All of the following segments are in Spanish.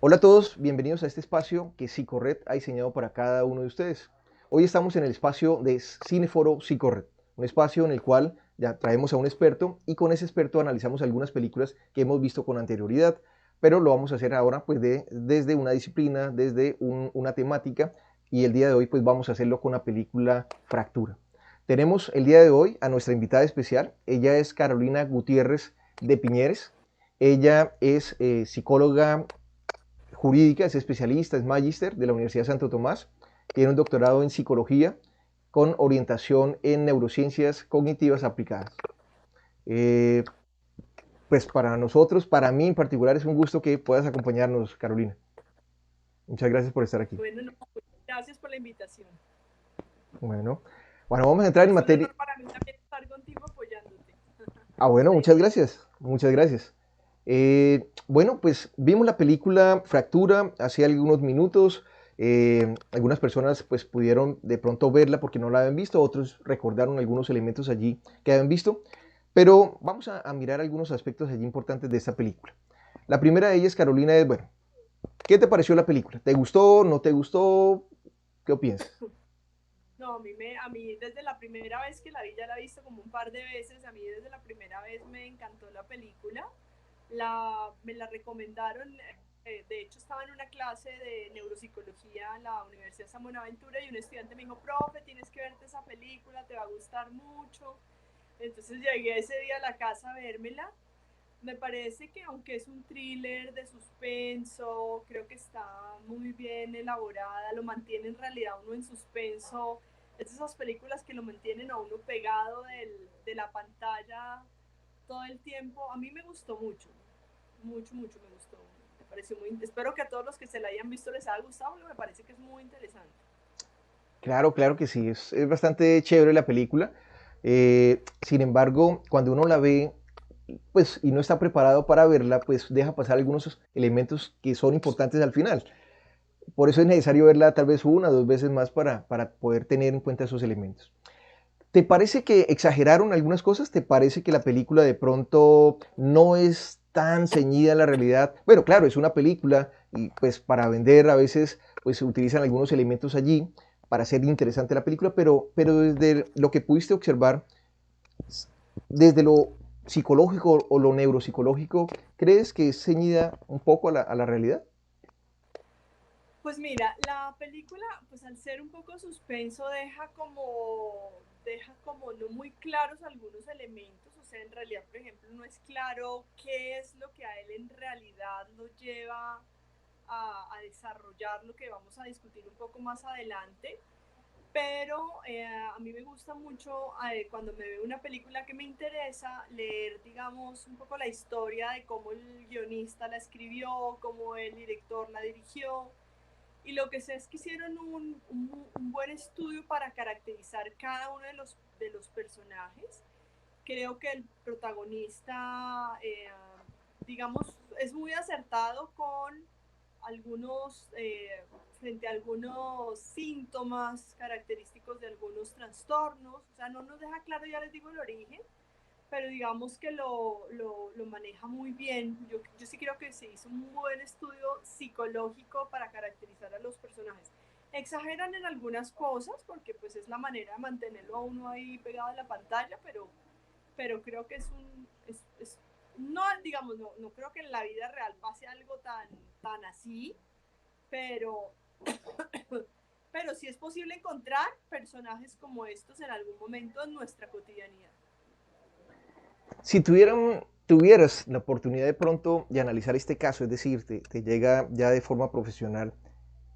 Hola a todos, bienvenidos a este espacio que Psicorred ha diseñado para cada uno de ustedes. Hoy estamos en el espacio de Cineforo Psicorred, un espacio en el cual ya traemos a un experto y con ese experto analizamos algunas películas que hemos visto con anterioridad, pero lo vamos a hacer ahora pues desde una disciplina, desde una temática y el día de hoy pues vamos a hacerlo con la película Fractura. Tenemos el día de hoy a nuestra invitada especial, ella es Carolina Gutiérrez de Piñeres, ella es psicóloga jurídica, es especialista, es magíster de la Universidad de Santo Tomás, tiene un doctorado en psicología con orientación en neurociencias cognitivas aplicadas. Eh, pues para nosotros, para mí en particular, es un gusto que puedas acompañarnos, Carolina. Muchas gracias por estar aquí. Bueno, no, pues, gracias por la invitación. Bueno, bueno, vamos a entrar en Es un materia. honor para mí también estar contigo apoyándote en Bueno, esta muchas idea. gracias, muchas gracias. Bueno, pues vimos la película Fractura hace algunos minutos. Algunas personas pues pudieron de pronto verla porque no la habían visto, otros recordaron algunos elementos allí que habían visto, pero vamos a mirar algunos aspectos allí importantes de esta película. La primera de ellas, Carolina, es, bueno, ¿qué te pareció la película? ¿Te gustó? ¿No te gustó? ¿Qué opinas? No, a mí desde la primera vez que la vi, ya la he visto como un par de veces, a mí desde la primera vez me encantó la película. Me la recomendaron, de hecho estaba en una clase de neuropsicología en la Universidad de San Buenaventura y un estudiante me dijo, profe, tienes que verte esa película, te va a gustar mucho. Entonces llegué ese día a la casa a vérmela. Me parece que aunque es un thriller de suspenso, creo que está muy bien elaborada, lo mantiene en realidad uno en suspenso. Es de esas películas que lo mantienen a uno pegado de la pantalla todo el tiempo. A mí me gustó mucho, mucho, mucho me gustó. Me pareció muy, espero que a todos los que se la hayan visto les haya gustado, porque me parece que es muy interesante. Claro, claro que sí, es bastante chévere la película. Sin embargo, cuando uno la ve, pues, y no está preparado para verla, pues deja pasar algunos elementos que son importantes al final. Por eso es necesario verla tal vez una o dos veces más para poder tener en cuenta esos elementos. ¿Te parece que exageraron algunas cosas? ¿Te parece que la película de pronto no es tan ceñida a la realidad? Bueno, claro, es una película y pues para vender a veces pues se utilizan algunos elementos allí para hacer interesante la película, pero desde lo que pudiste observar, desde lo psicológico o lo neuropsicológico, ¿crees que es ceñida un poco a la realidad? Pues mira, la película, pues al ser un poco suspenso, deja como no muy claros algunos elementos. O sea, en realidad, por ejemplo, no es claro qué es lo que a él en realidad lo lleva a desarrollar lo que vamos a discutir un poco más adelante. Pero a mí me gusta mucho cuando me veo una película que me interesa leer, digamos, un poco la historia de cómo el guionista la escribió, cómo el director la dirigió, y lo que sé es que hicieron un buen estudio para caracterizar cada uno de los personajes. Creo que el protagonista, digamos, es muy acertado con algunos, frente a algunos síntomas característicos de algunos trastornos. O sea, no nos deja claro, ya les digo, el origen, pero digamos que lo maneja muy bien. Yo sí creo que se hizo un buen estudio psicológico para caracterizar a los personajes. Exageran en algunas cosas porque pues es la manera de mantenerlo a uno ahí pegado a la pantalla, pero creo que no, digamos, no creo que en la vida real pase algo tan así, pero, pero sí es posible encontrar personajes como estos en algún momento en nuestra cotidianidad. Si tuvieras la oportunidad de pronto de analizar este caso, es decir, te llega ya de forma profesional,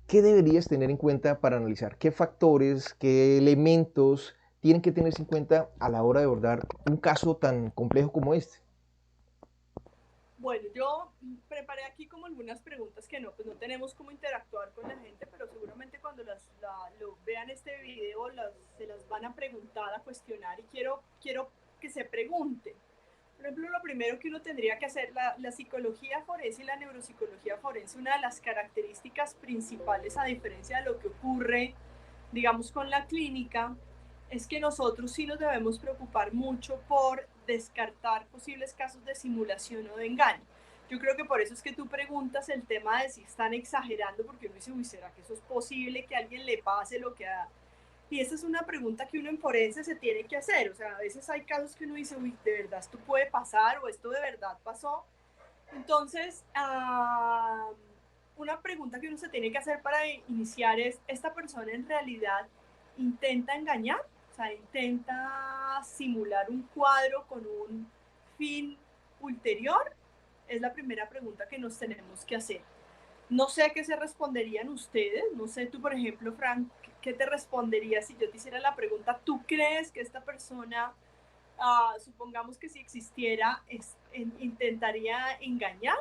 ¿qué deberías tener en cuenta para analizar? ¿Qué factores, qué elementos tienen que tenerse en cuenta a la hora de abordar un caso tan complejo como este? Bueno, yo preparé aquí como algunas preguntas que no, pues no tenemos cómo interactuar con la gente, pero seguramente cuando lo vean este video se las van a preguntar, a cuestionar, y quiero que se pregunten. Por ejemplo, lo primero que uno tendría que hacer, la psicología forense y la neuropsicología forense, una de las características principales, a diferencia de lo que ocurre, digamos, con la clínica, es que nosotros sí nos debemos preocupar mucho por descartar posibles casos de simulación o de engaño. Yo creo que por eso es que tú preguntas el tema de si están exagerando, porque uno dice, uy, ¿será que eso es posible que a alguien le pase lo que a... Y esa es una pregunta que uno en forense se tiene que hacer. O sea, a veces hay casos que uno dice, uy, ¿de verdad esto puede pasar? ¿O esto de verdad pasó? Entonces, una pregunta que uno se tiene que hacer para iniciar es, ¿esta persona en realidad intenta engañar? O sea, intenta simular un cuadro con un fin ulterior. Es la primera pregunta que nos tenemos que hacer. No sé qué se responderían ustedes. No sé, tú, por ejemplo, Frank, ¿qué te responderías si yo te hiciera la pregunta? ¿Tú crees que esta persona, supongamos que si existiera, intentaría engañar?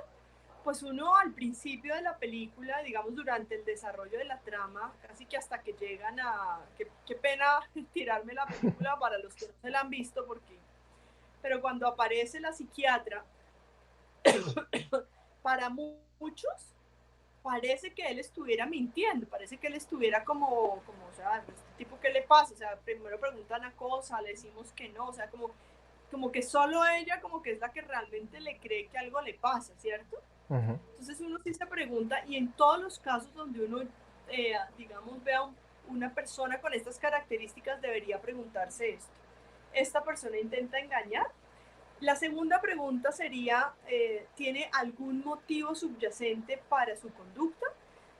Pues uno al principio de la película, digamos durante el desarrollo de la trama, casi que hasta que llegan a... Qué pena tirarme la película para los que no se la han visto, porque... Pero cuando aparece la psiquiatra, para muchos parece que él estuviera mintiendo, parece que él estuviera como o sea, este tipo, ¿qué le pasa? O sea, primero preguntan una cosa, le decimos que no, o sea, como que solo ella como que es la que realmente le cree que algo le pasa, ¿cierto? Ujú. Entonces uno sí se pregunta, y en todos los casos donde uno, digamos, vea una persona con estas características, debería preguntarse esto. ¿Esta persona intenta engañar? La segunda pregunta sería, ¿tiene algún motivo subyacente para su conducta?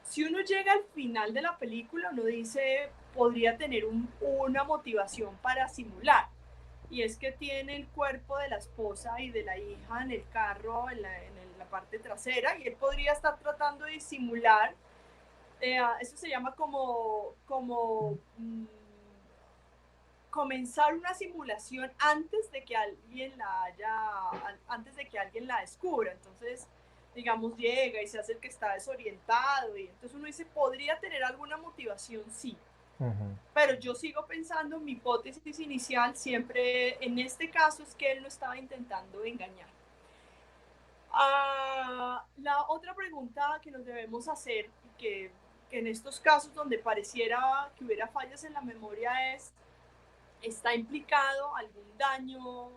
Si uno llega al final de la película, uno dice, podría tener una motivación para simular. Y es que tiene el cuerpo de la esposa y de la hija en el carro, en la parte trasera, y él podría estar tratando de simular. Eso se llama comenzar una simulación antes de que alguien antes de que alguien la descubra. Entonces, digamos, llega y se hace el que está desorientado, y entonces uno dice, podría tener alguna motivación, sí. Ujú. Pero yo sigo pensando, mi hipótesis inicial siempre en este caso es que él no estaba intentando engañar. La otra pregunta que nos debemos hacer, que en estos casos donde pareciera que hubiera fallas en la memoria, es, ¿está implicado algún daño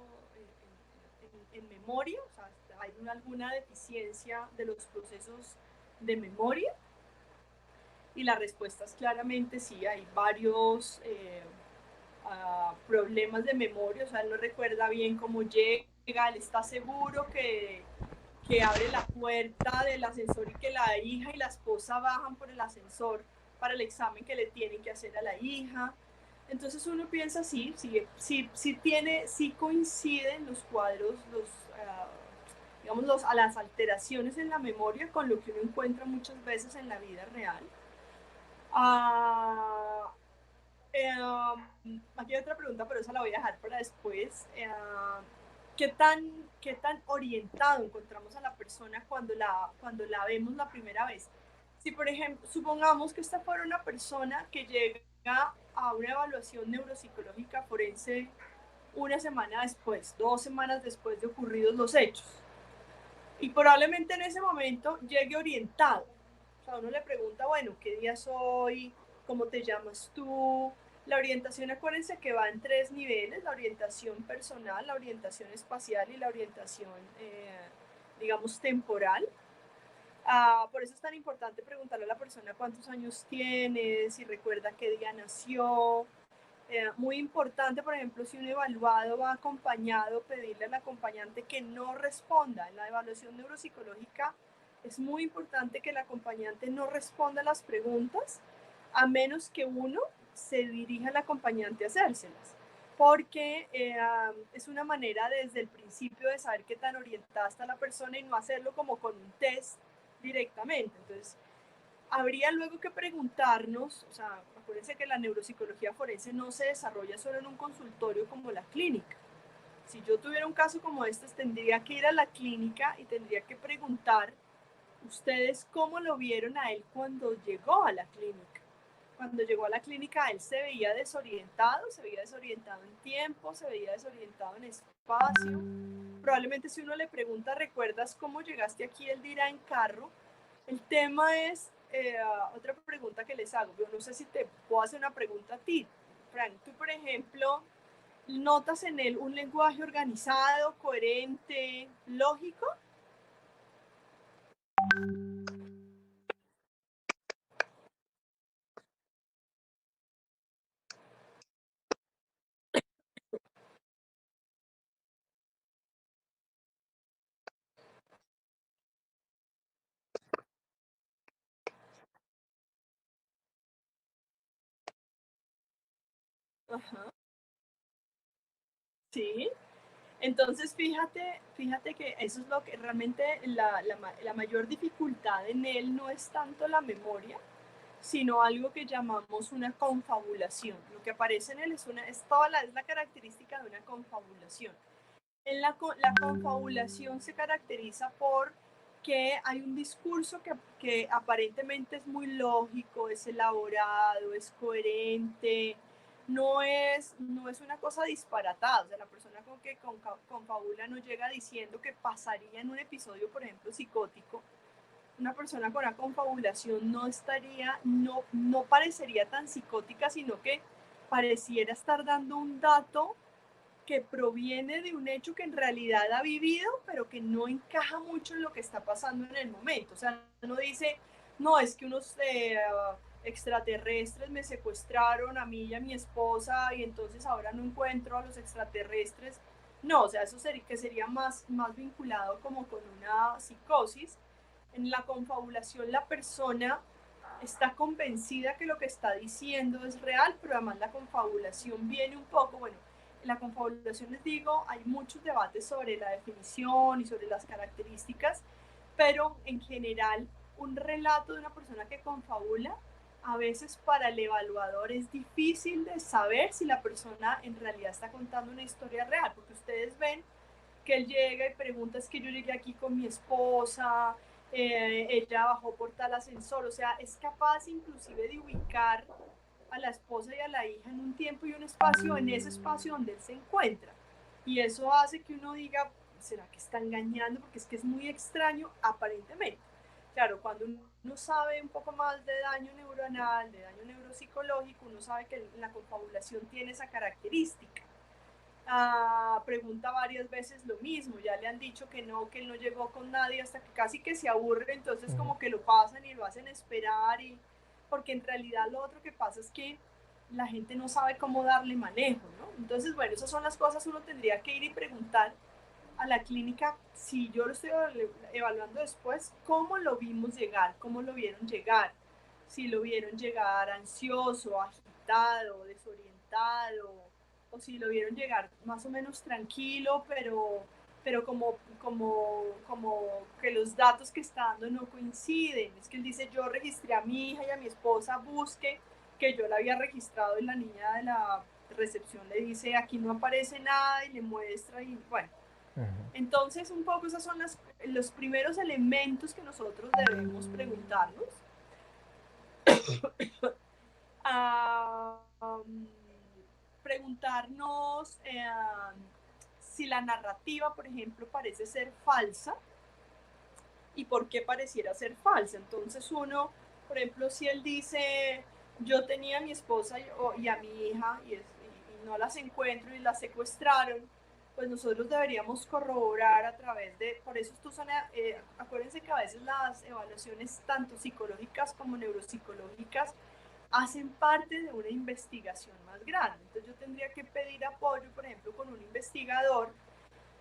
en memoria? O sea, ¿hay alguna deficiencia de los procesos de memoria? Y la respuesta es claramente sí, hay varios problemas de memoria. O sea, él no recuerda bien cómo llega, él está seguro que abre la puerta del ascensor y que la hija y la esposa bajan por el ascensor para el examen que le tienen que hacer a la hija. Entonces uno piensa, sí coinciden los cuadros, digamos, las alteraciones en la memoria con lo que uno encuentra muchas veces en la vida real. Uh, Aquí hay otra pregunta, pero esa la voy a dejar para después. ¿Qué tan orientado encontramos a la persona cuando la vemos la primera vez? Si, por ejemplo, supongamos que esta fuera una persona que llega a una evaluación neuropsicológica forense una semana después, 2 semanas después de ocurridos los hechos, y probablemente en ese momento llegue orientado. O sea, uno le pregunta, bueno, ¿qué día es hoy? ¿Cómo te llamas tú? La orientación, acuérdense que va en 3 niveles: la orientación personal, la orientación espacial y la orientación, digamos, temporal. Por eso es tan importante preguntarle a la persona cuántos años tiene, si recuerda qué día nació. Muy importante, por ejemplo, si un evaluado va acompañado, pedirle al acompañante que no responda. En la evaluación neuropsicológica es muy importante que el acompañante no responda a las preguntas, a menos que uno se dirija al acompañante a hacérselas, porque es una manera desde el principio de saber qué tan orientada está la persona, y no hacerlo como con un test directamente. Entonces, habría luego que preguntarnos, o sea, acuérdense que la neuropsicología forense no se desarrolla solo en un consultorio como la clínica. Si yo tuviera un caso como este, tendría que ir a la clínica y tendría que preguntar, ¿ustedes cómo lo vieron a él cuando llegó a la clínica? Cuando llegó a la clínica, él se veía desorientado en tiempo, se veía desorientado en espacio. Probablemente si uno le pregunta, ¿recuerdas cómo llegaste aquí?, él dirá en carro. El tema es, otra pregunta que les hago, yo no sé si te puedo hacer una pregunta a ti, Frank. Tú, por ejemplo, ¿notas en él un lenguaje organizado, coherente, lógico? Ajá, sí. Entonces, fíjate que eso es lo que realmente la mayor dificultad en él no es tanto la memoria, sino algo que llamamos una confabulación. Lo que aparece en él es la característica de una confabulación. La confabulación se caracteriza por que hay un discurso que aparentemente es muy lógico, es elaborado, es coherente, no es una cosa disparatada. O sea, la persona con que confabula no llega diciendo que pasaría en un episodio, por ejemplo, psicótico. Una persona con una confabulación no parecería tan psicótica, sino que pareciera estar dando un dato que proviene de un hecho que en realidad ha vivido, pero que no encaja mucho en lo que está pasando en el momento. O sea, no dice, no, es que unos extraterrestres me secuestraron a mí y a mi esposa y entonces ahora no encuentro a los extraterrestres. No, o sea, eso sería más vinculado como con una psicosis. En la confabulación la persona está convencida que lo que está diciendo es real, pero además la confabulación viene un poco, bueno, en la confabulación les digo, hay muchos debates sobre la definición y sobre las características, pero en general un relato de una persona que confabula, a veces para el evaluador es difícil de saber si la persona en realidad está contando una historia real, porque ustedes ven que él llega y pregunta, es que yo llegué aquí con mi esposa, ella bajó por tal ascensor, o sea, es capaz inclusive de ubicar a la esposa y a la hija en un tiempo y un espacio, en ese espacio donde él se encuentra. Y eso hace que uno diga, ¿será que está engañando? Porque es que es muy extraño, aparentemente. Claro, cuando uno sabe un poco más de daño neuronal, de daño neuropsicológico, uno sabe que la confabulación tiene esa característica. Pregunta varias veces lo mismo, ya le han dicho que él no llegó con nadie hasta que casi que se aburre, entonces como que lo pasan y lo hacen esperar, porque en realidad lo otro que pasa es que la gente no sabe cómo darle manejo, ¿no? Entonces, bueno, esas son las cosas, uno tendría que ir y preguntar a la clínica, si yo lo estoy evaluando después, cómo lo vimos llegar, cómo lo vieron llegar, si lo vieron llegar ansioso, agitado, desorientado, o si lo vieron llegar más o menos tranquilo, pero como que los datos que está dando no coinciden. Es que él dice, yo registré a mi hija y a mi esposa, busque, que yo la había registrado, y la niña de la recepción le dice, aquí no aparece nada, y le muestra, y bueno. Ujú. Entonces, un poco esos son los primeros elementos que nosotros debemos preguntarnos. a preguntarnos si la narrativa, por ejemplo, parece ser falsa y por qué pareciera ser falsa. Entonces uno, por ejemplo, si él dice, yo tenía a mi esposa y a mi hija y no las encuentro y las secuestraron, pues nosotros deberíamos corroborar a través de, por eso esto son, acuérdense que a veces las evaluaciones tanto psicológicas como neuropsicológicas hacen parte de una investigación más grande. Entonces yo tendría que pedir apoyo, por ejemplo, con un investigador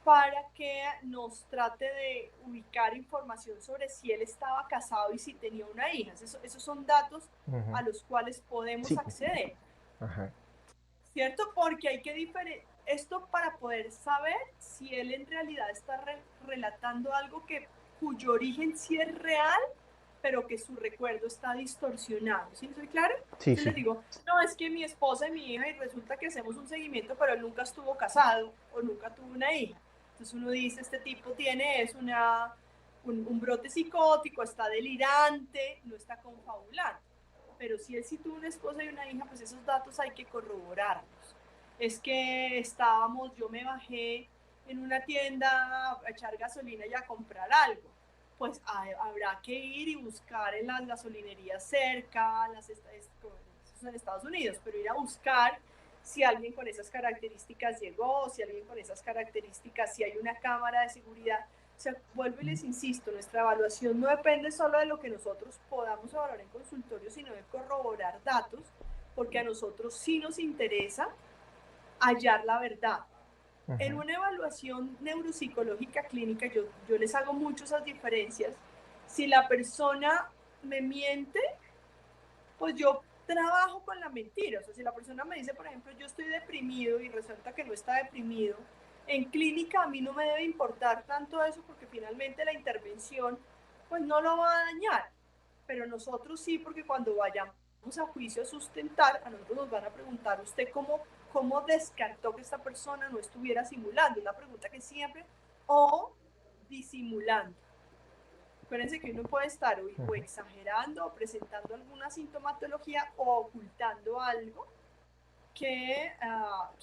para que nos trate de ubicar información sobre si él estaba casado y si tenía una hija. Esos son datos a Ujú. los cuales podemos Sí, acceder, ajá. ¿cierto? Porque hay que diferenciar esto para poder saber si él en realidad está relatando algo cuyo origen sí es real, pero que su recuerdo está distorsionado. ¿Sí soy clara? Sí, Entonces les sí. digo, no, es que mi esposa y mi hija, y resulta que hacemos un seguimiento, pero él nunca estuvo casado o nunca tuvo una hija. Entonces uno dice, este tipo un brote psicótico, está delirante, no está confabulando. Pero si él sí tuvo una esposa y una hija, pues esos datos hay que corroborarlos. Es que yo me bajé en una tienda a echar gasolina y a comprar algo. Pues habrá que ir y buscar en las gasolinerías cerca, en Estados Unidos, pero ir a buscar si alguien con esas características llegó, si alguien con esas características, si hay una cámara de seguridad. O sea, vuelvo y les insisto, nuestra evaluación no depende solo de lo que nosotros podamos evaluar en consultorio, sino de corroborar datos, porque a nosotros sí nos interesa hallar la verdad. En Ujú. una evaluación neuropsicológica clínica, yo les hago mucho esas diferencias. Si la persona me miente, pues yo trabajo con la mentira. O sea, si la persona me dice, por ejemplo, yo estoy deprimido y resulta que no está deprimido, en clínica a mí no me debe importar tanto eso porque finalmente la intervención pues no lo va a dañar, pero nosotros sí, porque cuando vayamos a juicio a sustentar, a nosotros nos van a preguntar usted cómo descartó que esta persona no estuviera simulando, una pregunta que siempre, o disimulando. Acuérdense que uno puede estar o exagerando o presentando alguna sintomatología o ocultando algo que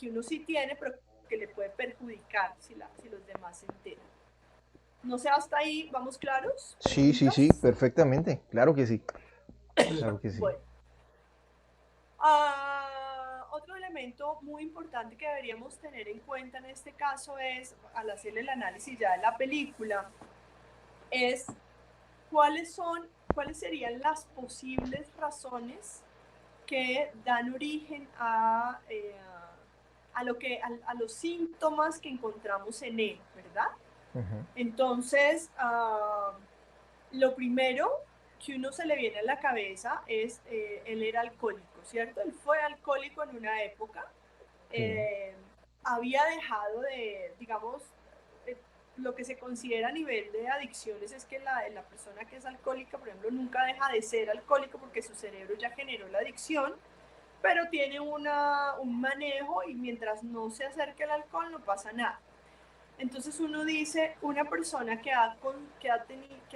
uno sí tiene, pero que le puede perjudicar si los demás se enteran. No sé, hasta ahí, ¿vamos claros? Sí, sí, sí, ¿Preguntas? perfectamente. Claro que sí. Claro que sí. Bueno. Otro elemento muy importante que deberíamos tener en cuenta en este caso es, al hacer el análisis ya de la película, es cuáles serían las posibles razones que dan origen a los síntomas que encontramos en él, ¿verdad? Entonces, lo primero que uno se le viene a la cabeza es, él era alcohólico, ¿cierto? Él fue alcohólico en una época, había dejado de, digamos, lo que se considera a nivel de adicciones es que la persona que es alcohólica, por ejemplo, nunca deja de ser alcohólico porque su cerebro ya generó la adicción, pero tiene un manejo y mientras no se acerque al alcohol no pasa nada. Entonces uno dice, una persona que ha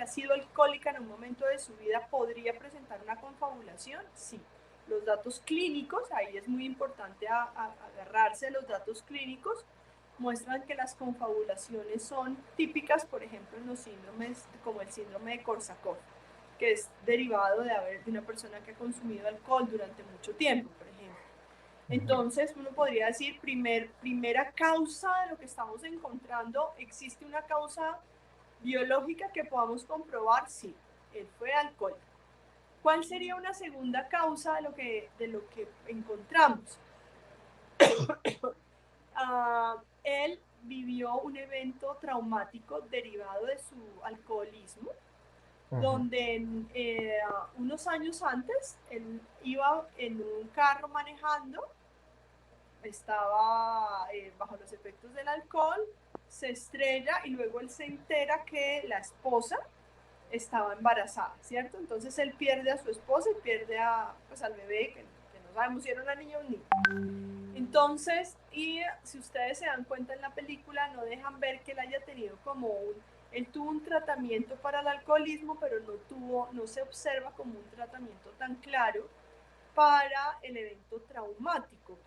sido alcohólica en un momento de su vida podría presentar una confabulación, sí. Los datos clínicos, ahí es muy importante agarrarse de los datos clínicos, muestran que las confabulaciones son típicas, por ejemplo, en los síndromes como el síndrome de Korsakoff, que es derivado de una persona que ha consumido alcohol durante mucho tiempo, por ejemplo. Entonces, uno podría decir, primera causa de lo que estamos encontrando, ¿existe una causa biológica que podamos comprobar? Sí, él fue alcohólico. ¿Cuál sería una segunda causa de lo que encontramos? Él vivió un evento traumático derivado de su alcoholismo, donde unos años antes él iba en un carro manejando, estaba bajo los efectos del alcohol, se estrella y luego él se entera que la esposa estaba embarazada, ¿cierto? Entonces él pierde a su esposa y pierde pues, al bebé, que no sabemos si era una niña o un niño. Entonces, y si ustedes se dan cuenta en la película, no dejan ver que él haya tenido él tuvo un tratamiento para el alcoholismo, pero no se observa como un tratamiento tan claro para el evento traumático,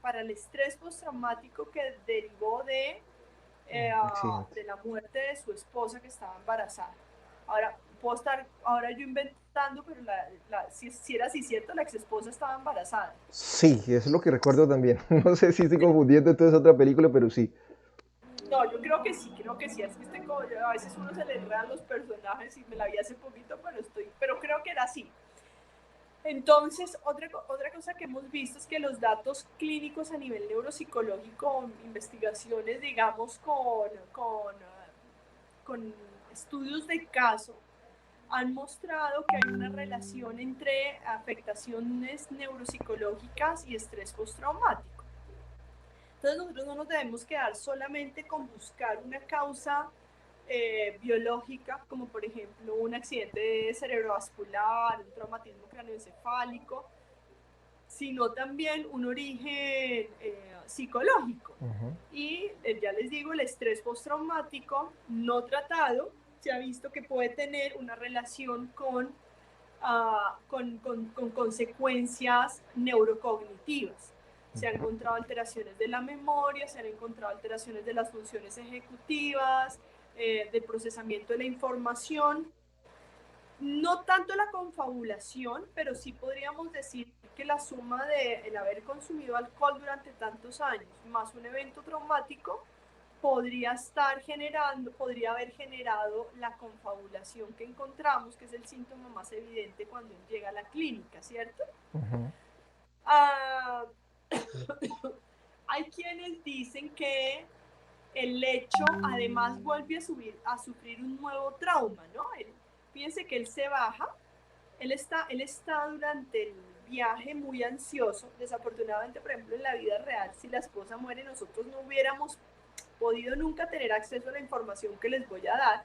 para el estrés postraumático que derivó de la muerte de su esposa que estaba embarazada. Ahora, puedo estar ahora yo inventando, pero si era así cierto, la ex esposa estaba embarazada. Sí, eso es lo que recuerdo también. No sé si estoy confundiendo entonces otra película, pero sí. No, yo creo que sí, es que a veces uno se le enredan los personajes y me la vi hace poquito, pero creo que era así. Entonces, otra cosa que hemos visto es que los datos clínicos a nivel neuropsicológico, investigaciones, digamos, con estudios de caso, han mostrado que hay una relación entre afectaciones neuropsicológicas y estrés postraumático. Entonces, nosotros no nos debemos quedar solamente con buscar una causa biológica, como por ejemplo un accidente cerebrovascular, un traumatismo craneoencefálico, sino también un origen psicológico. Y ya les digo, el estrés postraumático no tratado se ha visto que puede tener una relación con consecuencias neurocognitivas. Se han encontrado alteraciones de la memoria, se han encontrado alteraciones de las funciones ejecutivas, del procesamiento de la información. No tanto la confabulación, pero sí podríamos decir que la suma de el haber consumido alcohol durante tantos años más un evento traumático podría haber generado la confabulación que encontramos, que es el síntoma más evidente cuando llega a la clínica, ¿cierto? Ah, hay quienes dicen que el hecho además vuelve a sufrir un nuevo trauma, ¿no? Fíjense que él se baja él está durante el viaje muy ansioso. Desafortunadamente, por ejemplo, en la vida real, si la esposa muere, nosotros no hubiéramos podido nunca tener acceso a la información que les voy a dar,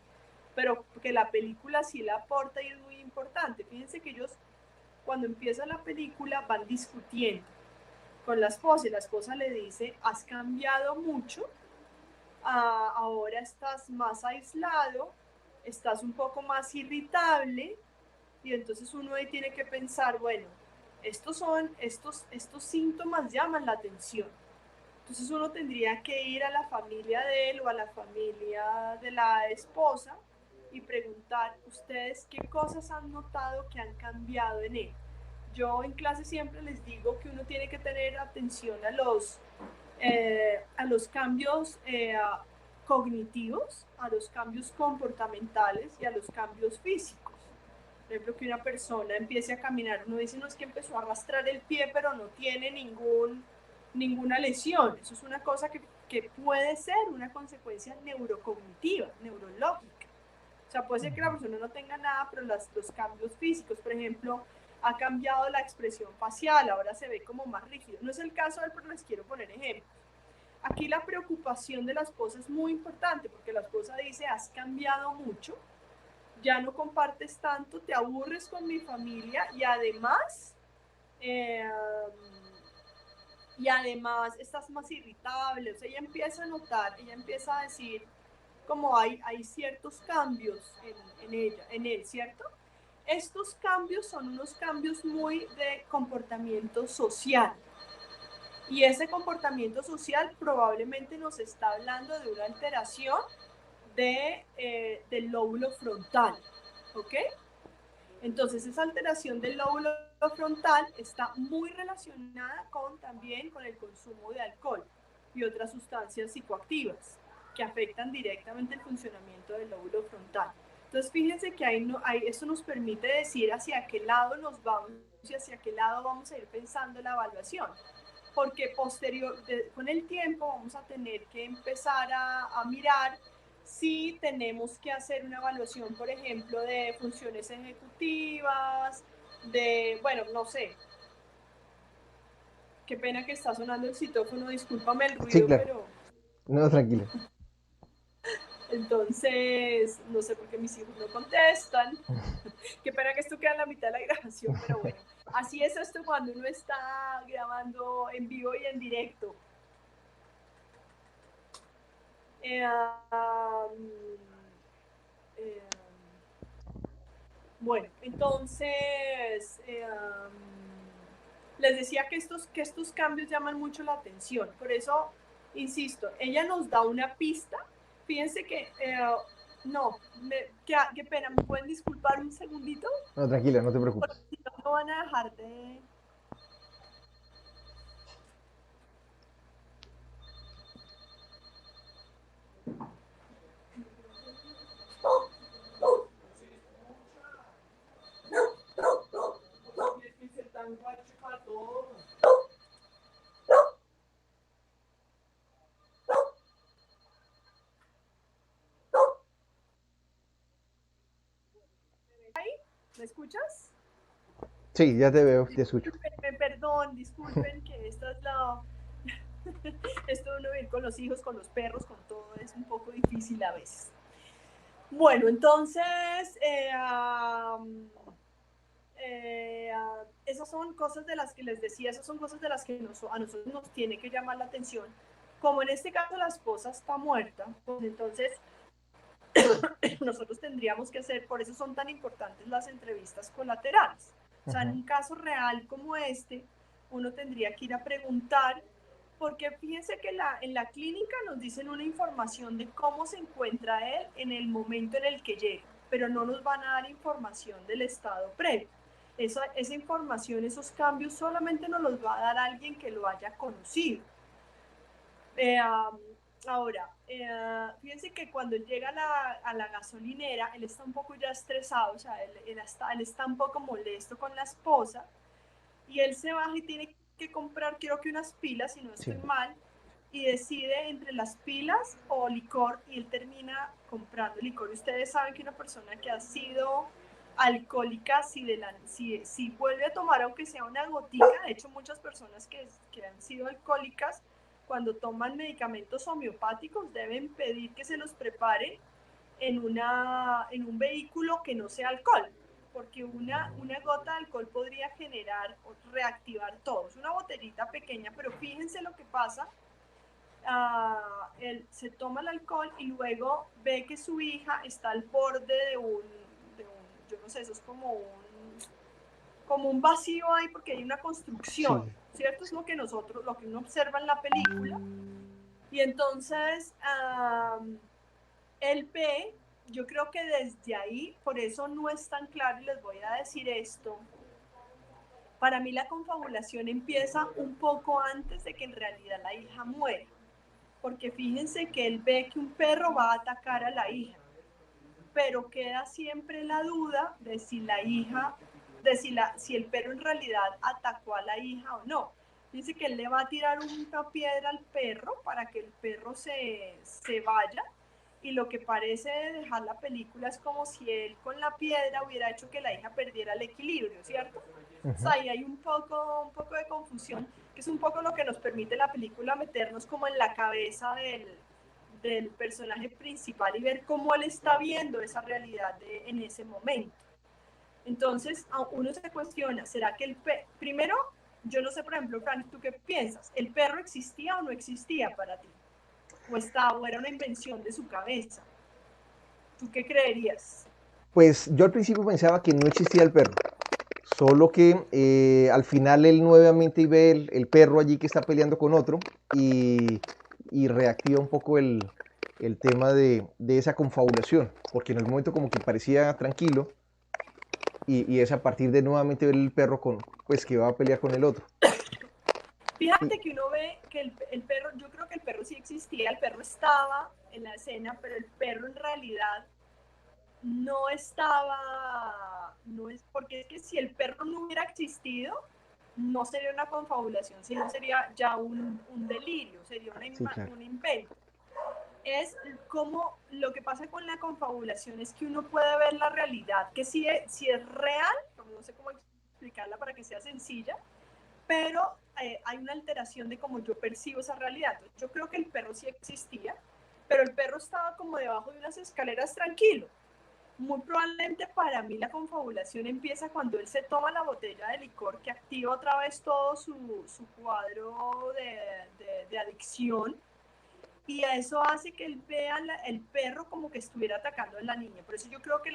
pero que la película sí la aporta y es muy importante. Fíjense que ellos, cuando empieza la película, van discutiendo con la esposa y la esposa le dice, has cambiado mucho, ahora estás más aislado, estás un poco más irritable, y entonces uno ahí tiene que pensar, bueno, estos síntomas llaman la atención. Entonces uno tendría que ir a la familia de él o a la familia de la esposa y preguntar, ¿ustedes qué cosas han notado que han cambiado en él? Yo en clase siempre les digo que uno tiene que tener atención a los cambios cognitivos, a los cambios comportamentales y a los cambios físicos. Por ejemplo, que una persona empiece a caminar, uno dice, no, es que empezó a arrastrar el pie, pero no tiene ninguna lesión. Eso es una cosa que puede ser una consecuencia neurocognitiva, neurológica. O sea, puede ser que la persona no tenga nada, pero los cambios físicos, por ejemplo, ha cambiado la expresión facial, ahora se ve como más rígido. No es el caso de él, pero les quiero poner ejemplos. Aquí la preocupación de la esposa es muy importante, porque la esposa dice, has cambiado mucho, ya no compartes tanto, te aburres con mi familia eh, y además estás más irritable. O sea, ella empieza a notar, ella empieza a decir como hay ciertos cambios en él, ¿cierto? Estos cambios son unos cambios muy de comportamiento social. Y ese comportamiento social probablemente nos está hablando de una alteración del lóbulo frontal, ¿ok? Entonces esa alteración del lóbulo frontal está muy relacionada también con el consumo de alcohol y otras sustancias psicoactivas que afectan directamente el funcionamiento del lóbulo frontal. Entonces fíjense que eso nos permite decir hacia qué lado nos vamos y hacia qué lado vamos a ir pensando la evaluación, porque con el tiempo vamos a tener que empezar a mirar si tenemos que hacer una evaluación, por ejemplo, de funciones ejecutivas, bueno, no sé, qué pena que está sonando el citófono, discúlpame el Sí, ruido, claro. pero No, tranquilo. entonces, no sé por qué mis hijos no contestan, qué pena que esto queda en la mitad de la grabación, pero bueno, así es esto cuando uno está grabando en vivo y en directo. Eh, bueno, entonces les decía que estos cambios llaman mucho la atención. Por eso, insisto, ella nos da una pista. Fíjense que, no, qué pena, ¿me pueden disculpar un segundito? No, tranquila, no te Porque preocupes. si no, no van a dejar de... ¿Me escuchas? Sí, ya te veo, te escucho. Perdón, disculpen que esta es la... Esto de uno vivir con los hijos, con los perros, con todo, es un poco difícil a veces. Bueno, entonces, esas son cosas de las que les decía, esas son cosas de las que a nosotros nos tiene que llamar la atención. Como en este caso la esposa está muerta, pues entonces nosotros tendríamos que hacer, por eso son tan importantes las entrevistas colaterales. O sea, en un caso real como este, uno tendría que ir a preguntar, porque fíjense que en la clínica nos dicen una información de cómo se encuentra él en el momento en el que llega, pero no nos van a dar información del estado previo. Esa información, esos cambios, solamente nos los va a dar alguien que lo haya conocido. Ahora, fíjense que cuando él llega a la gasolinera, él está un poco ya estresado, o sea, él está un poco molesto con la esposa, y él se baja y tiene que comprar, creo que unas pilas, si no estoy Sí. mal, y decide entre las pilas o licor, y él termina comprando licor. Ustedes saben que una persona que ha sido alcohólica si vuelve a tomar, aunque sea una gotica. De hecho, muchas personas que han sido alcohólicas, cuando toman medicamentos homeopáticos, deben pedir que se los prepare en un vehículo que no sea alcohol, porque una gota de alcohol podría generar o reactivar todo. Es una botellita pequeña, pero fíjense lo que pasa. Él se toma el alcohol y luego ve que su hija está al borde yo no sé, eso es como un vacío ahí, porque hay una construcción, Sí. ¿cierto? Es lo que uno observa en la película. Y entonces él ve, yo creo que desde ahí, por eso no es tan claro, y les voy a decir esto. Para mí la confabulación empieza un poco antes de que en realidad la hija muera, porque fíjense que él ve que un perro va a atacar a la hija, pero queda siempre la duda de si la hija, si el perro en realidad atacó a la hija o no. Dice que él le va a tirar una piedra al perro para que el perro se vaya, y lo que parece dejar la película es como si él con la piedra hubiera hecho que la hija perdiera el equilibrio, ¿cierto? O sea, ahí hay un poco de confusión, que es un poco lo que nos permite la película meternos como en la cabeza del personaje principal y ver cómo él está viendo esa realidad en ese momento. Entonces, uno se cuestiona, ¿será que primero, yo no sé, por ejemplo, Frank, ¿tú qué piensas? ¿El perro existía o no existía para ti? ¿O era una invención de su cabeza? ¿Tú qué creerías? Pues yo al principio pensaba que no existía el perro, solo que al final él nuevamente ve el perro allí que está peleando con otro y, y reactiva un poco el tema de esa confabulación, porque en el momento como que parecía tranquilo y es a partir de nuevamente ver el perro pues que va a pelear con el otro. Y, Fíjate que uno ve que el perro, yo creo que el perro sí existía, el perro estaba en la escena, pero el perro en realidad no estaba, no es, porque es que si el perro no hubiera existido, no sería una confabulación, sino sería ya un delirio, sería sí, claro. un invento. Es como lo que pasa con la confabulación es que uno puede ver la realidad, que si es real, no sé cómo explicarla para que sea sencilla, pero hay una alteración de cómo yo percibo esa realidad. Entonces, yo creo que el perro sí existía, pero el perro estaba como debajo de unas escaleras tranquilo. Muy probablemente para mí la confabulación empieza cuando él se toma la botella de licor, que activa otra vez todo su cuadro de adicción, y eso hace que él vea el perro como que estuviera atacando a la niña. Por eso yo creo que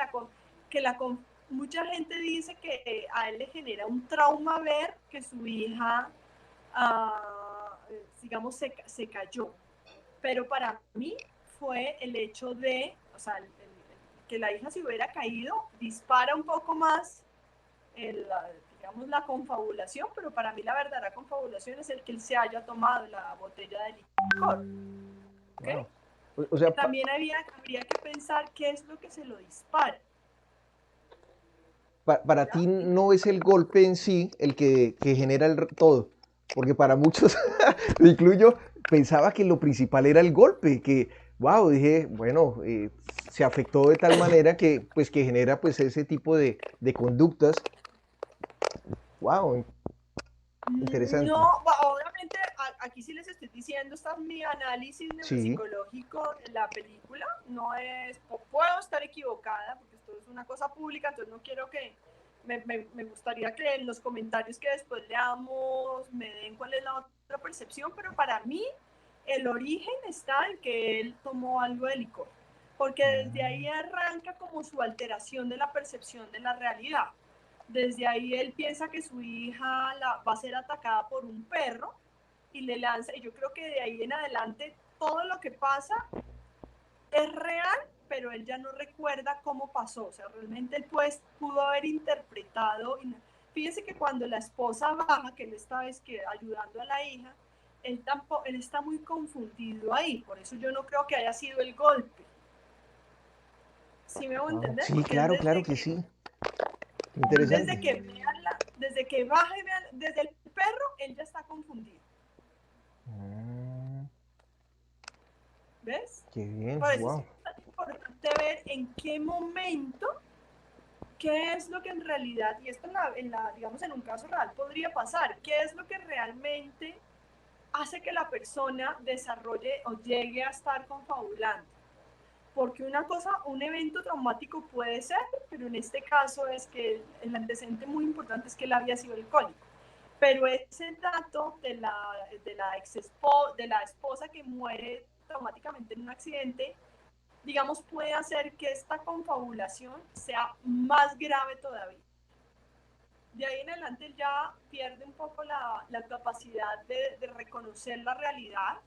mucha gente dice que a él le genera un trauma ver que su hija, digamos, se cayó. Pero para mí fue el hecho de, o sea, que la hija se hubiera caído, dispara un poco más digamos, la confabulación, pero para mí la verdadera confabulación es el que él se haya tomado la botella de licor. ¿Okay? Wow. O Que sea, también habría que pensar qué es lo que se lo dispara. para ¿Ya? ti no es el golpe en sí el que genera todo, porque para muchos, me incluyo, pensaba que lo principal era el golpe, que, wow, dije, bueno, se afectó de tal manera que, pues, que genera pues ese tipo de conductas. Wow, No, interesante. obviamente aquí sí les estoy diciendo, está mi análisis Sí, neuropsicológico de la película, no es, puedo estar equivocada, porque esto es una cosa pública, entonces no quiero que, me gustaría que en los comentarios que después leamos me den cuál es la otra percepción, pero para mí el origen está en que él tomó algo de licor, porque desde ahí arranca como su alteración de la percepción de la realidad. Desde ahí él piensa que su hija va a ser atacada por un perro y le lanza, y yo creo que de ahí en adelante todo lo que pasa es real, pero él ya no recuerda cómo pasó, o sea, realmente él pudo haber interpretado, fíjense que cuando la esposa baja, que él está ayudando a la hija, él está muy confundido ahí, por eso yo no creo que haya sido el golpe, ¿sí me voy a wow. entender? Sí, Porque es claro, claro que sí. desde Interesante. que desde que baja y vea, desde el perro, él ya está confundido. Mm, ¿Ves? qué bien, Por eso es wow. importante ver en qué momento ¿qué es lo que en realidad, y esto digamos en un caso real podría pasar, qué es lo que realmente hace que la persona desarrolle o llegue a estar confabulando? Porque una cosa, un evento traumático puede ser, pero en este caso es que el antecedente muy importante es que él había sido alcohólico. Pero ese dato de la esposa que muere traumáticamente en un accidente, digamos, puede hacer que esta confabulación sea más grave todavía. De ahí en adelante él ya pierde un poco la capacidad de reconocer la realidad.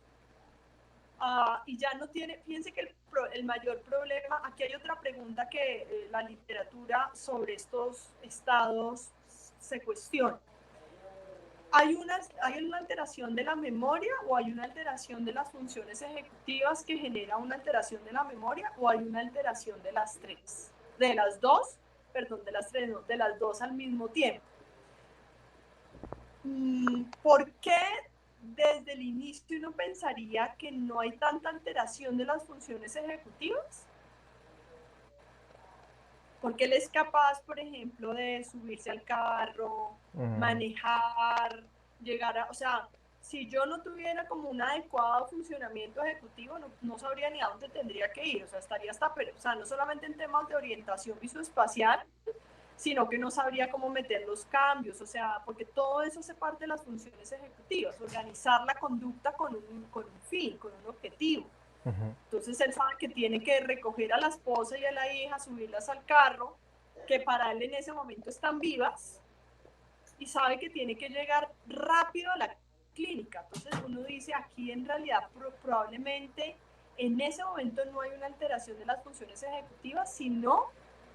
Y ya no tiene, fíjense que el mayor problema, aquí hay otra pregunta que la literatura sobre estos estados se cuestiona. ¿Hay una alteración de la memoria o hay una alteración de las funciones ejecutivas que genera una alteración de la memoria o hay una alteración de las tres? De las dos, perdón, de las tres, no, de las dos al mismo tiempo. ¿Por qué desde el inicio uno pensaría que no hay tanta alteración de las funciones ejecutivas? Porque él es capaz, por ejemplo, de subirse al carro, manejar, llegar a, o sea, si yo no tuviera como un adecuado funcionamiento ejecutivo, no sabría ni a dónde tendría que ir, o sea, estaría hasta, o sea, no solamente en temas de orientación visoespacial, sino que no sabría cómo meter los cambios, o sea, porque todo eso hace parte de las funciones ejecutivas, organizar la conducta con un fin, con un objetivo. Entonces él sabe que tiene que recoger a la esposa y a la hija, subirlas al carro, que para él en ese momento están vivas, y sabe que tiene que llegar rápido a la clínica. Entonces uno dice, aquí en realidad probablemente en ese momento no hay una alteración de las funciones ejecutivas, sino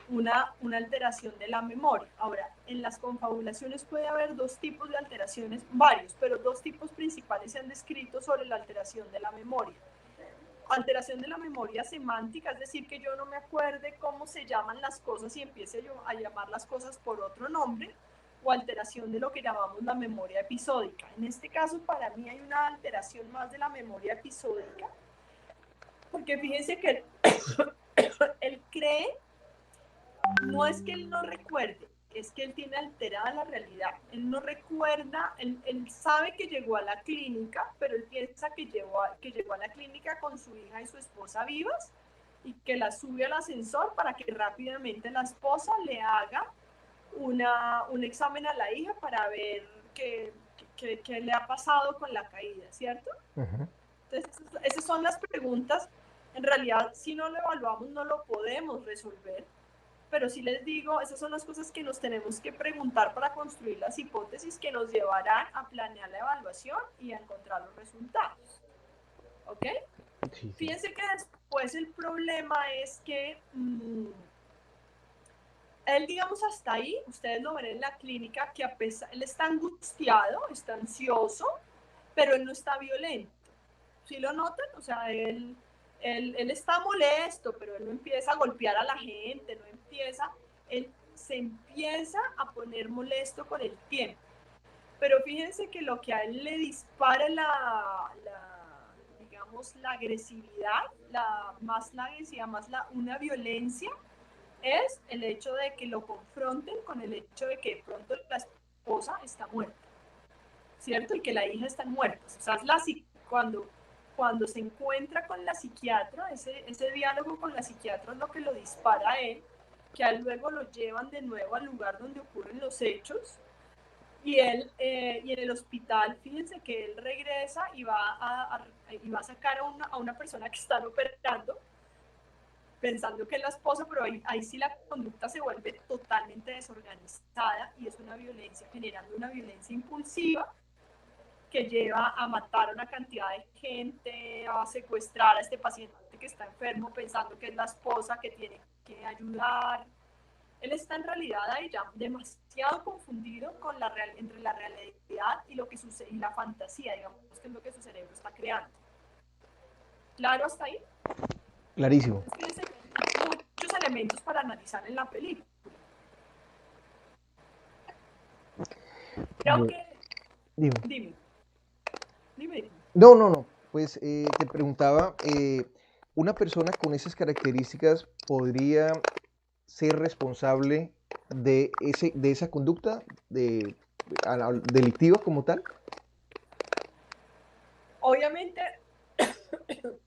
una alteración de la memoria. Ahora, en las confabulaciones puede haber dos tipos de alteraciones, varios, pero dos tipos principales se han descrito sobre la alteración de la memoria. Alteración de la memoria semántica, es decir, que yo no me acuerde cómo se llaman las cosas y empiece yo a llamar las cosas por otro nombre, o alteración de lo que llamamos la memoria episódica. En este caso, para mí hay una alteración más de la memoria episódica, porque fíjense que él cree, no es que él no recuerde, es que él tiene alterada la realidad. Él no recuerda, él sabe que llegó a la clínica, pero él piensa que llegó a la clínica con su hija y su esposa vivas y que la sube al ascensor para que rápidamente la esposa le haga un examen a la hija para ver qué le ha pasado con la caída, ¿cierto? Entonces, esas son las preguntas. En realidad, si no lo evaluamos, no lo podemos resolver. Pero sí les digo, esas son las cosas que nos tenemos que preguntar para construir las hipótesis que nos llevarán a planear la evaluación y a encontrar los resultados. ¿Ok? Sí. Fíjense que después el problema es que él, digamos, hasta ahí, ustedes lo ven en la clínica, que a pesar, él está angustiado, está ansioso, pero él no está violento. ¿Sí lo notan? O sea, él está molesto, pero él no empieza a golpear a la gente, no empieza, él se empieza a poner molesto con el tiempo. Pero fíjense que lo que a él le dispara digamos, la agresividad, más una violencia, es el hecho de que lo confronten con el hecho de que de pronto la esposa está muerta, ¿cierto? Y que la hija está muerta. O sea, cuando se encuentra con la psiquiatra, ese diálogo con la psiquiatra es lo que lo dispara a él, que a él luego lo llevan de nuevo al lugar donde ocurren los hechos, y en el hospital, fíjense que él regresa y va a sacar a una persona que están operando, pensando que es la esposa, pero ahí sí la conducta se vuelve totalmente desorganizada y es una violencia, generando una violencia impulsiva que lleva a matar a una cantidad de gente, a secuestrar a este paciente que está enfermo pensando que es la esposa que tiene que ayudar. Él está en realidad ahí ya demasiado confundido entre la realidad y lo que sucede, y la fantasía, digamos, que es lo que su cerebro está creando. ¿Claro hasta ahí? Clarísimo. Entonces, hay muchos elementos para analizar en la película. Creo que... Dime. No. Pues te preguntaba, ¿una persona con esas características podría ser responsable de esa conducta delictiva como tal? Obviamente, perdón,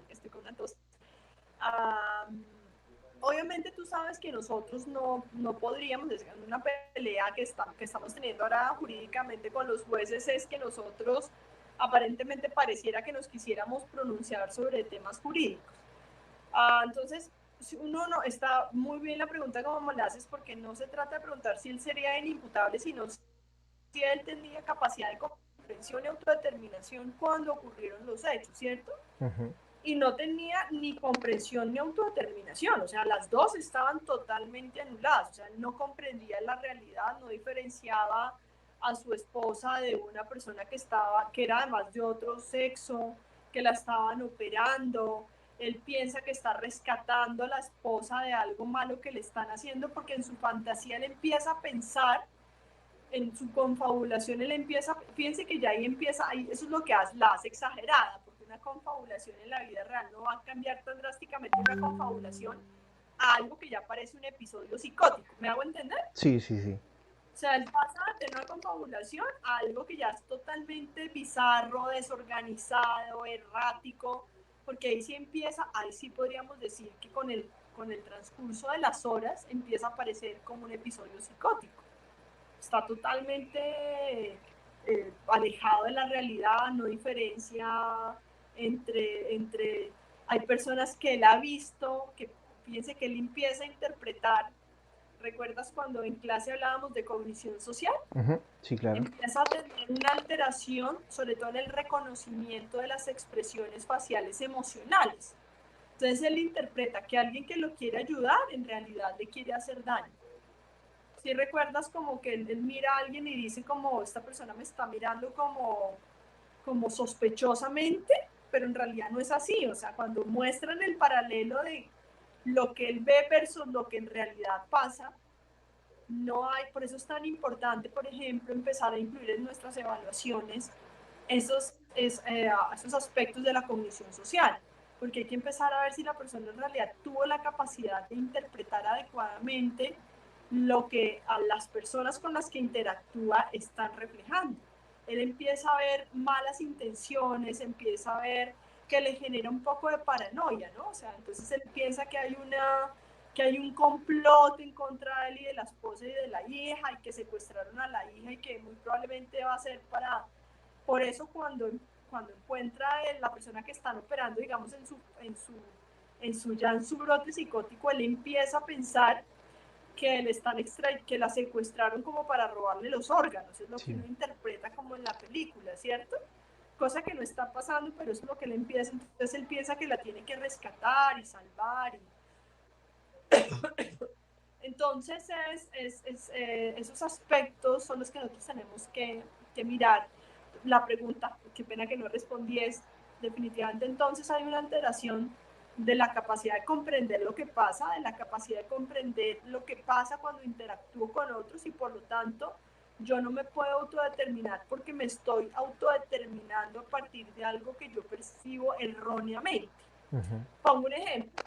que estoy con una tos. Ah, obviamente tú sabes que nosotros no podríamos, es una pelea que estamos teniendo ahora jurídicamente con los jueces, es que nosotros aparentemente pareciera que nos quisiéramos pronunciar sobre temas jurídicos. Entonces, si uno no está muy bien la pregunta como me la haces, porque no se trata de preguntar si él sería inimputable, sino si él tenía capacidad de comprensión y autodeterminación cuando ocurrieron los hechos, ¿cierto? Ujú. Y no tenía ni comprensión ni autodeterminación, o sea, las dos estaban totalmente anuladas, o sea, no comprendía la realidad, no diferenciaba a su esposa de una persona que era además de otro sexo, que la estaban operando. Él piensa que está rescatando a la esposa de algo malo que le están haciendo, porque en su fantasía él empieza a pensar, en su confabulación él empieza, fíjense que ya ahí empieza, ahí, eso es lo que la hace exagerada, porque una confabulación en la vida real no va a cambiar tan drásticamente una confabulación a algo que ya parece un episodio psicótico. ¿Me hago entender? Sí, sí, sí. O sea, él pasa de una confabulación a algo que ya es totalmente bizarro, desorganizado, errático, porque ahí sí empieza, ahí sí podríamos decir que con el transcurso de las horas empieza a aparecer como un episodio psicótico. Está totalmente alejado de la realidad, no diferencia entre, hay personas que él ha visto, que piense que él empieza a interpretar. ¿Recuerdas cuando en clase hablábamos de cognición social? Ujú. Sí, claro. Empieza a tener una alteración, sobre todo en el reconocimiento de las expresiones faciales emocionales. Entonces él interpreta que alguien que lo quiere ayudar en realidad le quiere hacer daño. Si recuerdas como que él mira a alguien y dice como esta persona me está mirando como sospechosamente, pero en realidad no es así. O sea, cuando muestran el paralelo de lo que él ve versus lo que en realidad pasa, no hay, por eso es tan importante, por ejemplo, empezar a incluir en nuestras evaluaciones esos aspectos de la cognición social, porque hay que empezar a ver si la persona en realidad tuvo la capacidad de interpretar adecuadamente lo que a las personas con las que interactúa están reflejando. Él empieza a ver malas intenciones, empieza a ver que le genera un poco de paranoia, ¿no? O sea, entonces él piensa que hay un complot en contra de él y de la esposa y de la hija, y que secuestraron a la hija y que muy probablemente va a ser para... Por eso cuando encuentra la persona que están operando, digamos, ya en su brote psicótico, él empieza a pensar que que la secuestraron como para robarle los órganos, es lo que Sí. uno interpreta como en la película, ¿cierto? Cosa que no está pasando, pero eso es lo que él empieza, entonces él piensa que la tiene que rescatar y salvar, y entonces esos aspectos son los que nosotros tenemos que mirar. La pregunta, qué pena que no respondí, es definitivamente entonces hay una alteración de la capacidad de comprender lo que pasa, de la capacidad de comprender lo que pasa cuando interactúo con otros, y por lo tanto yo no me puedo autodeterminar porque me estoy autodeterminando a partir de algo que yo percibo erróneamente. Ujú. Pongo un ejemplo.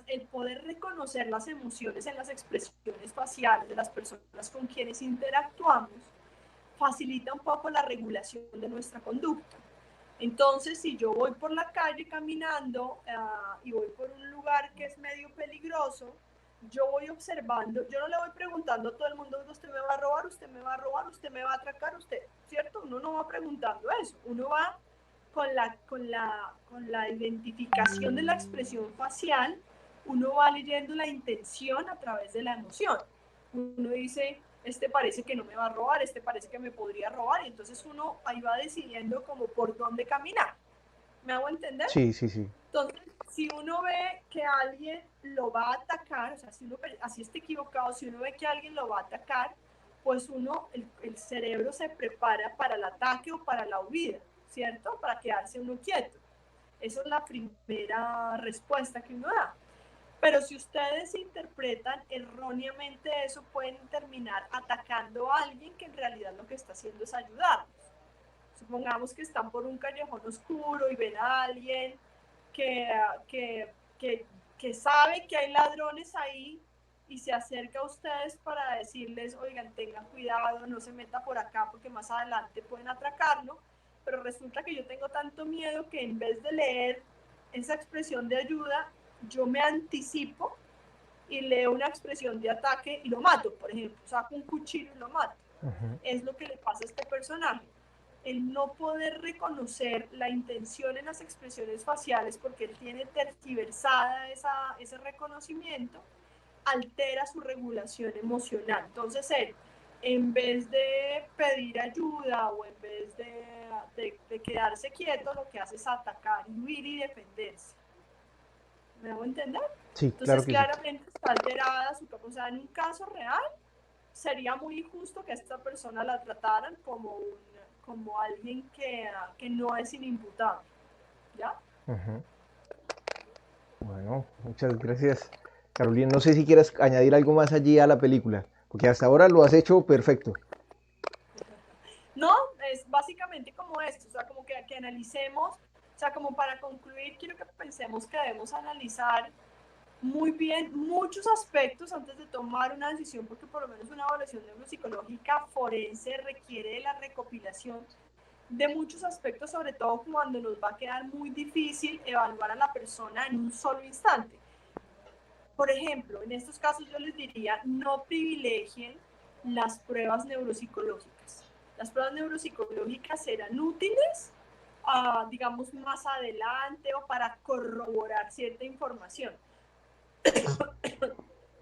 El poder reconocer las emociones en las expresiones faciales de las personas con quienes interactuamos facilita un poco la regulación de nuestra conducta. Entonces, si yo voy por la calle caminando y voy por un lugar que es medio peligroso, yo voy observando, yo no le voy preguntando a todo el mundo, usted me va a robar, usted me va a robar, usted me va a atracar, usted, ¿cierto? Uno no va preguntando eso, uno va con la identificación de la expresión facial, uno va leyendo la intención a través de la emoción. Uno dice, este parece que no me va a robar, este parece que me podría robar, y entonces uno ahí va decidiendo como por dónde caminar. ¿Me hago entender? Sí, sí, sí. Entonces, si uno ve que alguien lo va a atacar, o sea, si uno así está equivocado, si uno ve que alguien lo va a atacar, pues el cerebro se prepara para el ataque o para la huida, ¿cierto? Para quedarse uno quieto. Esa es la primera respuesta que uno da. Pero si ustedes interpretan erróneamente eso, pueden terminar atacando a alguien que en realidad lo que está haciendo es ayudarnos. Supongamos que están por un callejón oscuro y ven a alguien que, que, que sabe que hay ladrones ahí y se acerca a ustedes para decirles, oigan, tengan cuidado, no se meta por acá porque más adelante pueden atracarlo, pero resulta que yo tengo tanto miedo que en vez de leer esa expresión de ayuda, yo me anticipo y leo una expresión de ataque y lo mato, por ejemplo, saco un cuchillo y lo mato. Es lo que le pasa a este personaje. El no poder reconocer la intención en las expresiones faciales porque él tiene tergiversada ese reconocimiento, altera su regulación emocional. Entonces él, en vez de pedir ayuda o en vez de quedarse quieto, lo que hace es atacar, huir y defenderse. ¿Me hago entender? Sí, claro Entonces que sí. claramente está alterada su capacidad. O sea, en un caso real sería muy injusto que a esta persona la trataran como alguien que no es inimputable. ¿Ya? Bueno, muchas gracias, Carolina. No sé si quieras añadir algo más allí a la película, porque hasta ahora lo has hecho perfecto. No, es básicamente como esto, o sea, como que analicemos, o sea, como para concluir, quiero que pensemos que debemos analizar muy bien muchos aspectos antes de tomar una decisión, porque por lo menos una evaluación neuropsicológica forense requiere de la recopilación de muchos aspectos, sobre todo cuando nos va a quedar muy difícil evaluar a la persona en un solo instante. Por ejemplo, en estos casos yo les diría, no privilegien las pruebas neuropsicológicas. Las pruebas neuropsicológicas serán útiles, digamos, más adelante o para corroborar cierta información.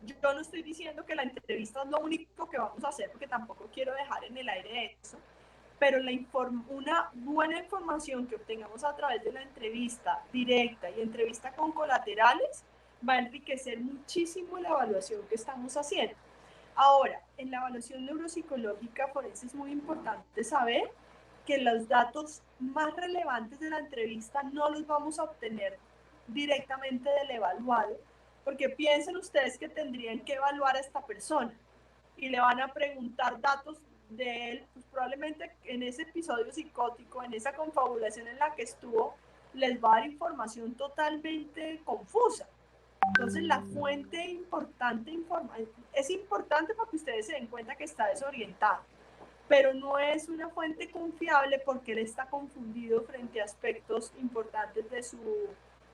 Yo no estoy diciendo que la entrevista es lo único que vamos a hacer, porque tampoco quiero dejar en el aire eso, pero una buena información que obtengamos a través de la entrevista directa y entrevista con colaterales va a enriquecer muchísimo la evaluación que estamos haciendo. Ahora, en la evaluación neuropsicológica forense es muy importante saber que los datos más relevantes de la entrevista no los vamos a obtener directamente del evaluado, porque piensen ustedes que tendrían que evaluar a esta persona y le van a preguntar datos de él, pues probablemente en ese episodio psicótico, en esa confabulación en la que estuvo, les va a dar información totalmente confusa. Entonces la fuente importante es importante para que ustedes se den cuenta que está desorientado, pero no es una fuente confiable porque él está confundido frente a aspectos importantes de su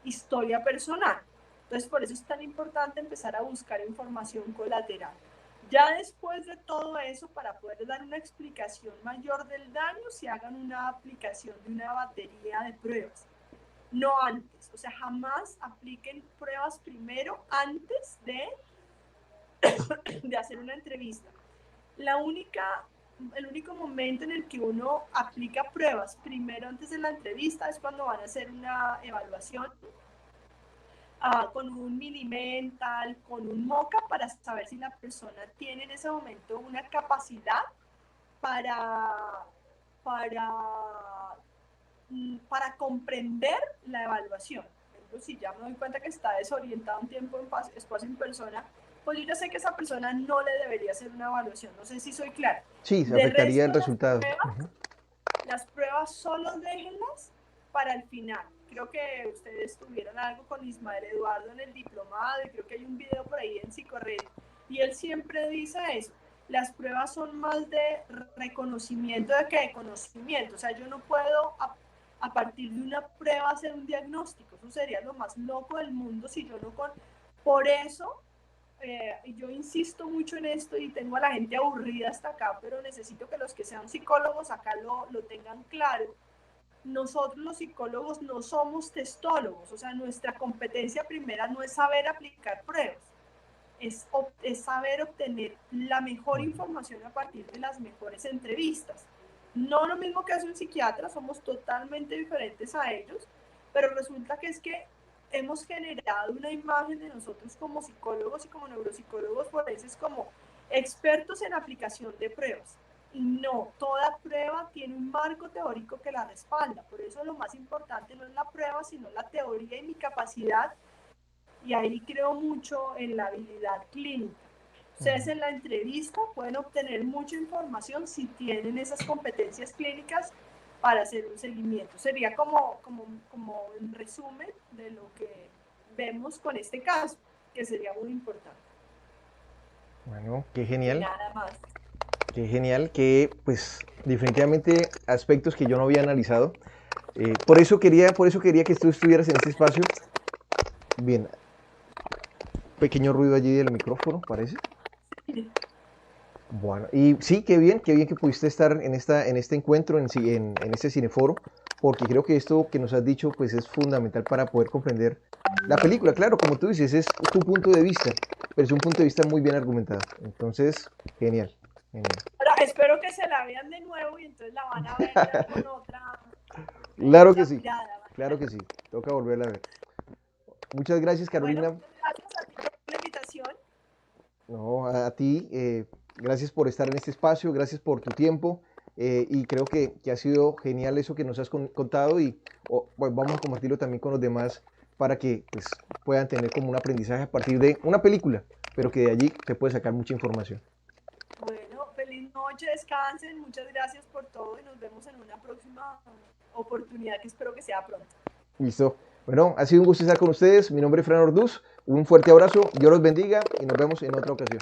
historia personal. Entonces por eso es tan importante empezar a buscar información colateral. Ya después de todo eso, para poder dar una explicación mayor del daño, se hagan una aplicación de una batería de pruebas, no antes. O sea, jamás apliquen pruebas primero antes de hacer una entrevista. El único momento en el que uno aplica pruebas primero antes de la entrevista es cuando van a hacer una evaluación con un mini mental, con un moca, para saber si la persona tiene en ese momento una capacidad para, para, para comprender la evaluación. Por ejemplo, si ya me doy cuenta que está desorientado un tiempo en espacio en persona, pues yo ya sé que esa persona no le debería hacer una evaluación. No sé si soy clara. Sí, se De afectaría resto, el resultado. las pruebas solo déjenlas para el final. Creo que ustedes tuvieron algo con Ismael Eduardo en el diplomado y creo que hay un video por ahí en Psicorred y él siempre dice eso. Las pruebas son más de reconocimiento de que de conocimiento. O sea, yo no puedo a partir de una prueba hacer un diagnóstico. Eso sería lo más loco del mundo si yo no con... Por eso yo insisto mucho en esto y tengo a la gente aburrida hasta acá, pero necesito que los que sean psicólogos acá lo tengan claro. Nosotros los psicólogos no somos testólogos, o sea, nuestra competencia primera no es saber aplicar pruebas, es saber obtener la mejor información a partir de las mejores entrevistas. No lo mismo que hace un psiquiatra, somos totalmente diferentes a ellos, pero resulta que es que hemos generado una imagen de nosotros como psicólogos y como neuropsicólogos forenses como expertos en aplicación de pruebas. Y no, toda prueba tiene un marco teórico que la respalda. Por eso lo más importante no es la prueba, sino la teoría y mi capacidad. Y ahí creo mucho en la habilidad clínica. Ustedes en la entrevista pueden obtener mucha información si tienen esas competencias clínicas para hacer un seguimiento. Sería como un resumen de lo que vemos con este caso, que sería muy importante. Bueno, qué y genial, nada más. que pues definitivamente aspectos que yo no había analizado. Por eso quería que tú estuvieras en este espacio. Bien, pequeño ruido allí del micrófono, parece. Bueno, y sí, qué bien que pudiste estar en este encuentro, en este cineforo, porque creo que esto que nos has dicho, pues es fundamental para poder comprender la película. Claro, como tú dices, es tu punto de vista, pero es un punto de vista muy bien argumentado. Entonces, genial, genial. Ahora, espero que se la vean de nuevo y entonces la van a ver ya con Claro que otra sí, mirada. claro que sí. Toca volverla a ver. Muchas gracias, Bueno, Carolina. muchas gracias a ti por la invitación. No, a ti, gracias por estar en este espacio, gracias por tu tiempo y creo que ha sido genial eso que nos has contado y pues, vamos a compartirlo también con los demás para que pues, puedan tener como un aprendizaje a partir de una película, pero que de allí se puede sacar mucha información. Bueno, feliz noche, descansen, muchas gracias por todo y nos vemos en una próxima oportunidad que espero que sea pronto. Listo. Bueno, ha sido un gusto estar con ustedes. Mi nombre es Fran Orduz. Un fuerte abrazo, Dios los bendiga y nos vemos en otra ocasión.